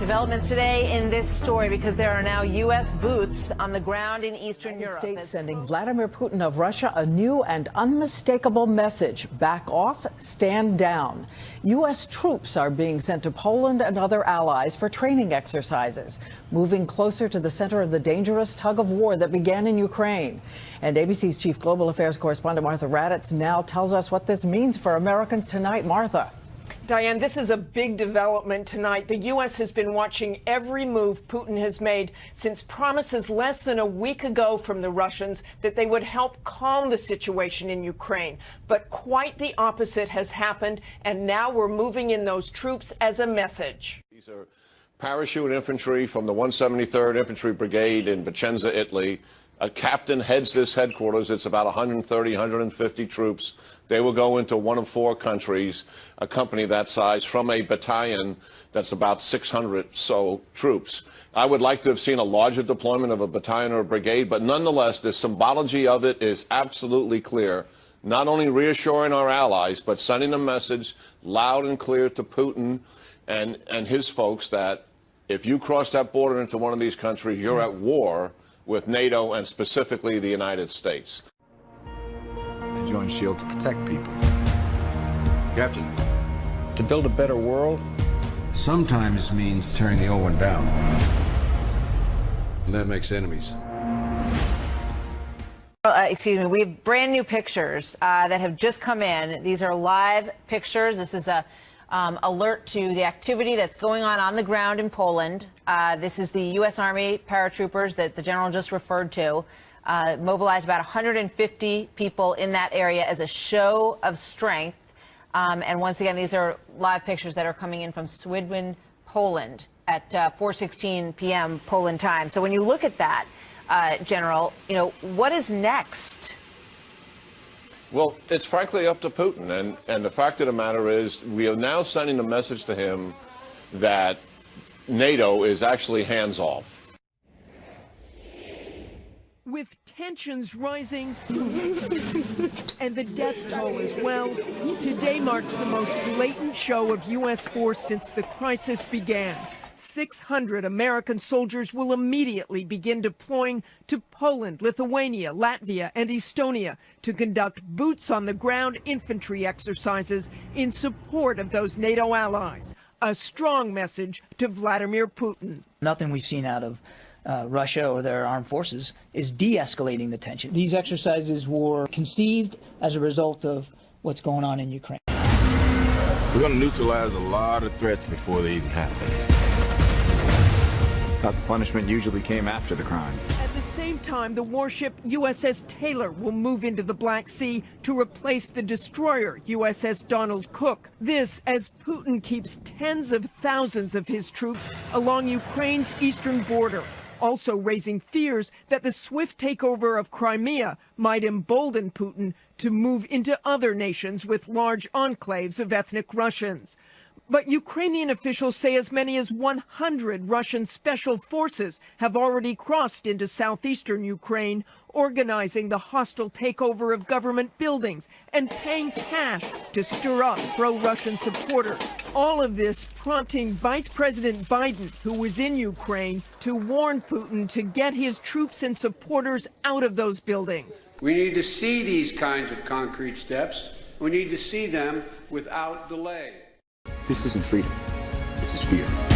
Developments today in this story because there are now U.S. boots on the ground in Eastern Europe. The United States sending Vladimir Putin of Russia a new and unmistakable message. Back off, stand down. U.S. troops are being sent to Poland and other allies for training exercises, moving closer to the center of the dangerous tug of war that began in Ukraine. And ABC's chief global affairs correspondent Martha Raddatz now tells us what this means for Americans tonight. Martha. Diane, this is a big development tonight. The U.S. has been watching every move Putin has made since promises less than a week ago from the Russians that they would help calm the situation in Ukraine. But quite the opposite has happened, and now we're moving in those troops as a message. These are parachute infantry from the 173rd Infantry Brigade in Vicenza, Italy. A captain heads this headquarters. It's about 130, 150 troops. They will go into one of 4 countries, a company that size, from a battalion that's about 600 so troops. I would like to have seen a larger deployment of a battalion or a brigade, but nonetheless, the symbology of it is absolutely clear. Not only reassuring our allies, but sending a message loud and clear to Putin and his folks that if you cross that border into one of these countries, you're at war with NATO and specifically the United States. I joined SHIELD to protect people. Captain, To build a better world sometimes means tearing the old one down. And that makes enemies. Excuse me, we have brand new pictures that have just come in. These are live pictures. This is a alert to the activity that's going on the ground in Poland. This is the U.S. Army paratroopers that the general just referred to. Mobilized about 150 people in that area as a show of strength. And once again, these are live pictures that are coming in from Swidwin, Poland at 4:16 p.m. Poland time. So when you look at that, General, you know, what is next? Well, it's frankly up to Putin. And the fact of the matter is we are now sending a message to him that NATO is actually hands off. With tensions rising and the death toll as well, today marks the most blatant show of U.S. force since the crisis began. 600 American soldiers will immediately begin deploying to Poland, Lithuania, Latvia, and Estonia to conduct boots-on-the-ground infantry exercises in support of those NATO allies. A strong message to Vladimir Putin. Nothing we've seen out of Russia or their armed forces is de-escalating the tension. These exercises were conceived as a result of what's going on in Ukraine. We're going to neutralize a lot of threats before they even happen. thought the punishment usually came after the crime. At the same time, the warship USS Taylor will move into the Black Sea to replace the destroyer USS Donald Cook. This as Putin keeps tens of thousands of his troops along Ukraine's eastern border, also raising fears that the swift takeover of Crimea might embolden Putin to move into other nations with large enclaves of ethnic Russians. But Ukrainian officials say as many as 100 Russian special forces have already crossed into southeastern Ukraine, organizing the hostile takeover of government buildings and paying cash to stir up pro-Russian supporters. All of this prompting Vice President Biden, who was in Ukraine, to warn Putin to get his troops and supporters out of those buildings. We need to see these kinds of concrete steps. We need to see them without delay. This isn't freedom. This is fear.